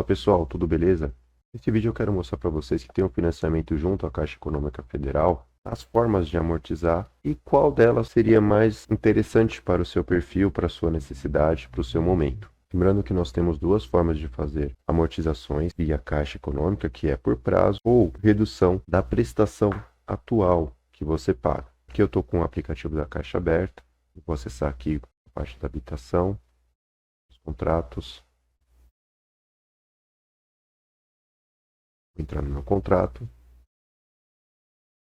Pessoal, tudo beleza? Nesse vídeo eu quero mostrar para vocês que tem um financiamento junto à Caixa Econômica Federal, as formas de amortizar e qual delas seria mais interessante para o seu perfil, para a sua necessidade, para o seu momento. Lembrando que nós temos duas formas de fazer amortizações via Caixa Econômica, que é por prazo ou redução da prestação atual que você paga. Aqui eu estou com o aplicativo da Caixa aberto, vou acessar aqui a parte da habitação, os contratos. Vou entrar no meu contrato.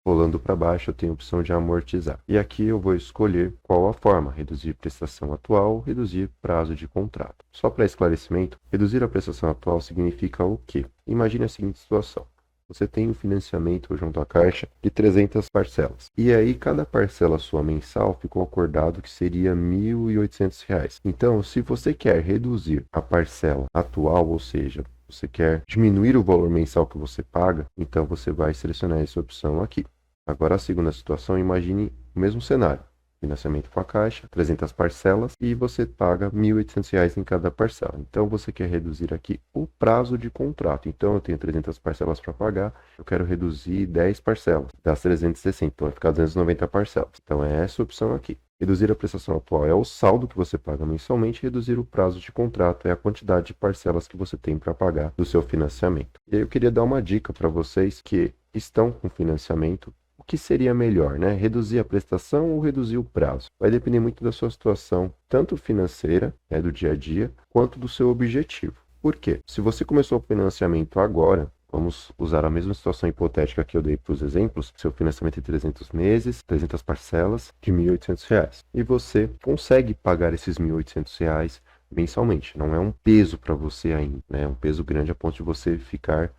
Rolando para baixo, eu tenho a opção de amortizar. E aqui eu vou escolher qual a forma: reduzir prestação atual, reduzir prazo de contrato. Só para esclarecimento, reduzir a prestação atual significa o quê? Imagine a seguinte situação. Você tem um financiamento junto à Caixa de 300 parcelas. E aí, cada parcela sua mensal ficou acordado que seria R$ 1.800. Então, se você quer reduzir a parcela atual, ou seja, você quer diminuir o valor mensal que você paga, então você vai selecionar essa opção aqui. Agora, a segunda situação, imagine o mesmo cenário. Financiamento com a Caixa, 300 parcelas e você paga R$ 1.800 em cada parcela. Então, você quer reduzir aqui o prazo de contrato. Então, eu tenho 300 parcelas para pagar, eu quero reduzir 10 parcelas das 360, então vai ficar 290 parcelas. Então, é essa opção aqui. Reduzir a prestação atual é o saldo que você paga mensalmente, reduzir o prazo de contrato é a quantidade de parcelas que você tem para pagar do seu financiamento. E aí eu queria dar uma dica para vocês que estão com financiamento. O que seria melhor, né? Reduzir a prestação ou reduzir o prazo? Vai depender muito da sua situação, tanto financeira, do dia a dia, quanto do seu objetivo. Por quê? Se você começou o financiamento agora, vamos usar a mesma situação hipotética que eu dei para os exemplos. Seu financiamento é 300 meses, 300 parcelas de R$ 1.800. E você consegue pagar esses R$ 1.800 mensalmente. Não é um peso para você ainda, né? É um peso grande a ponto de você ficar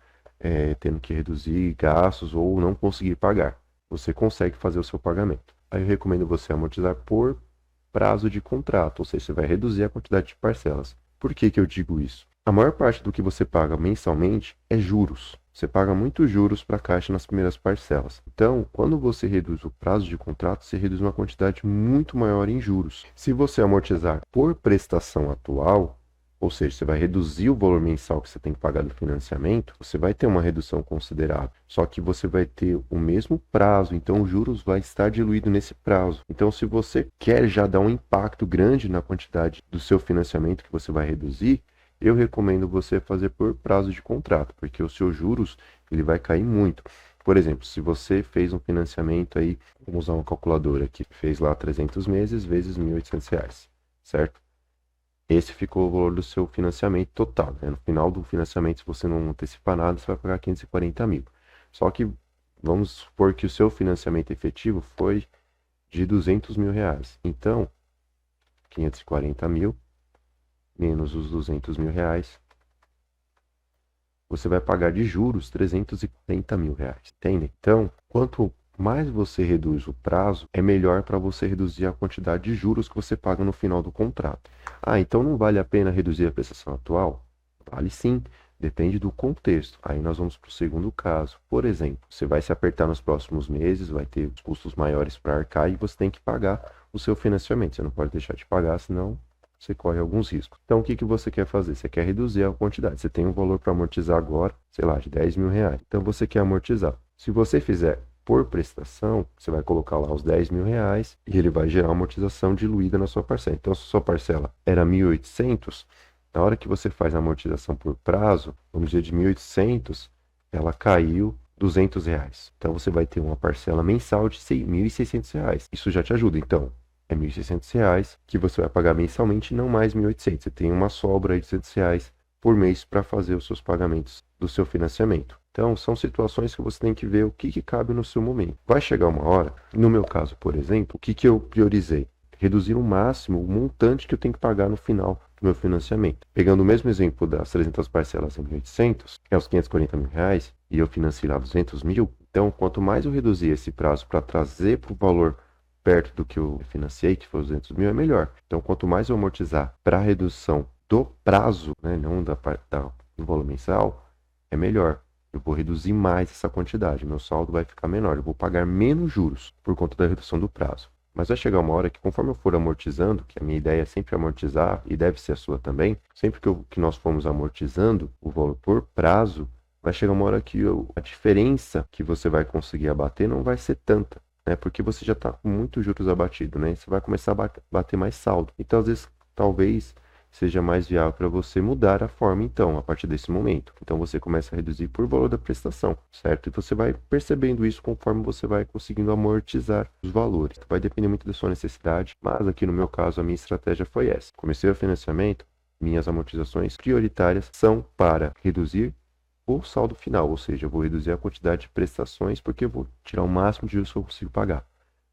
tendo que reduzir gastos ou não conseguir pagar. Você consegue fazer o seu pagamento. Aí eu recomendo você amortizar por prazo de contrato, ou seja, você vai reduzir a quantidade de parcelas. Por que eu digo isso? A maior parte do que você paga mensalmente é juros. Você paga muitos juros para a Caixa nas primeiras parcelas. Então, quando você reduz o prazo de contrato, você reduz uma quantidade muito maior em juros. Se você amortizar por prestação atual, ou seja, você vai reduzir o valor mensal que você tem que pagar do financiamento, você vai ter uma redução considerável. Só que você vai ter o mesmo prazo, então os juros vai estar diluído nesse prazo. Então, se você quer já dar um impacto grande na quantidade do seu financiamento que você vai reduzir, eu recomendo você fazer por prazo de contrato, porque os seus juros ele vai cair muito. Por exemplo, se você fez um financiamento aí, vamos usar uma calculadora aqui, fez lá 300 meses vezes R$ 1.800, certo? Esse ficou o valor do seu financiamento total, né? No final do financiamento, se você não antecipar nada, você vai pagar 540 mil. Só que vamos supor que o seu financiamento efetivo foi de 200 mil reais. Então, 540 mil menos os 200 mil reais, você vai pagar de juros 340 mil reais, entende? Então, quanto mais você reduz o prazo, é melhor para você reduzir a quantidade de juros que você paga no final do contrato. Então não vale a pena reduzir a prestação atual? Vale sim, depende do contexto. Aí nós vamos para o segundo caso. Por exemplo, você vai se apertar nos próximos meses, vai ter custos maiores para arcar e você tem que pagar o seu financiamento. Você não pode deixar de pagar, senão você corre alguns riscos. Então, o que você quer fazer? Você quer reduzir a quantidade. Você tem um valor para amortizar agora, sei lá, de 10 mil reais. Então, você quer amortizar. Se você fizer por prestação, você vai colocar lá os 10 mil reais e ele vai gerar uma amortização diluída na sua parcela. Então, se a sua parcela era 1.800, na hora que você faz a amortização por prazo, vamos dizer de 1.800, ela caiu 200 reais. Então, você vai ter uma parcela mensal de 1.600 reais. Isso já te ajuda. Então, é 1.600 reais que você vai pagar mensalmente, não mais 1.800. Você tem uma sobra aí de 200 reais por mês para fazer os seus pagamentos do seu financiamento. Então, são situações que você tem que ver o que cabe no seu momento. Vai chegar uma hora, no meu caso, por exemplo, o que eu priorizei? Reduzir o máximo o montante que eu tenho que pagar no final do meu financiamento. Pegando o mesmo exemplo das 300 parcelas em 1.800, que é os 540 mil reais, e eu financei lá 200 mil, então, quanto mais eu reduzir esse prazo para trazer para o valor perto do que eu financiei, que foi os 200 mil, é melhor. Então, quanto mais eu amortizar para a redução do prazo, né, não do valor mensal, é melhor. Eu vou reduzir mais essa quantidade, meu saldo vai ficar menor, eu vou pagar menos juros por conta da redução do prazo. Mas vai chegar uma hora que, conforme eu for amortizando, que a minha ideia é sempre amortizar, e deve ser a sua também, sempre que nós formos amortizando o valor por prazo, vai chegar uma hora que a diferença que você vai conseguir abater não vai ser tanta, né? Porque você já está com muitos juros abatidos, né? Você vai começar a bater mais saldo. Então, às vezes, talvez seja mais viável para você mudar a forma, então, a partir desse momento. Então, você começa a reduzir por valor da prestação, certo? E você vai percebendo isso conforme você vai conseguindo amortizar os valores. Vai depender muito da sua necessidade, mas aqui no meu caso, a minha estratégia foi essa. Comecei o financiamento, minhas amortizações prioritárias são para reduzir o saldo final, ou seja, eu vou reduzir a quantidade de prestações porque eu vou tirar o máximo de juros que eu consigo pagar.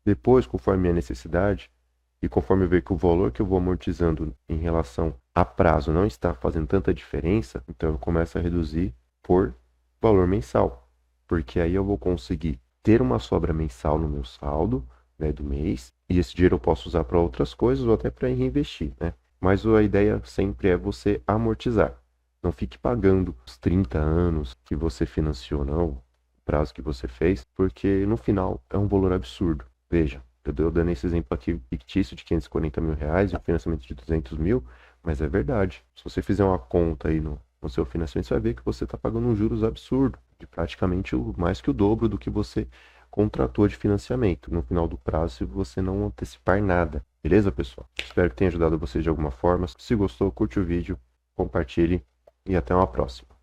Depois, conforme a minha necessidade, e conforme eu ver que o valor que eu vou amortizando em relação a prazo não está fazendo tanta diferença, então eu começo a reduzir por valor mensal. Porque aí eu vou conseguir ter uma sobra mensal no meu saldo, né, do mês, e esse dinheiro eu posso usar para outras coisas ou até para reinvestir, né? Mas a ideia sempre é você amortizar. Não fique pagando os 30 anos que você financiou, não, o prazo que você fez, porque no final é um valor absurdo. Veja, eu estou dando esse exemplo aqui fictício de 540 mil reais e um financiamento de 200 mil, mas é verdade. Se você fizer uma conta aí no seu financiamento, você vai ver que você está pagando um juros absurdo, de praticamente mais que o dobro do que você contratou de financiamento no final do prazo, se você não antecipar nada. Beleza, pessoal? Espero que tenha ajudado vocês de alguma forma. Se gostou, curte o vídeo, compartilhe e até uma próxima.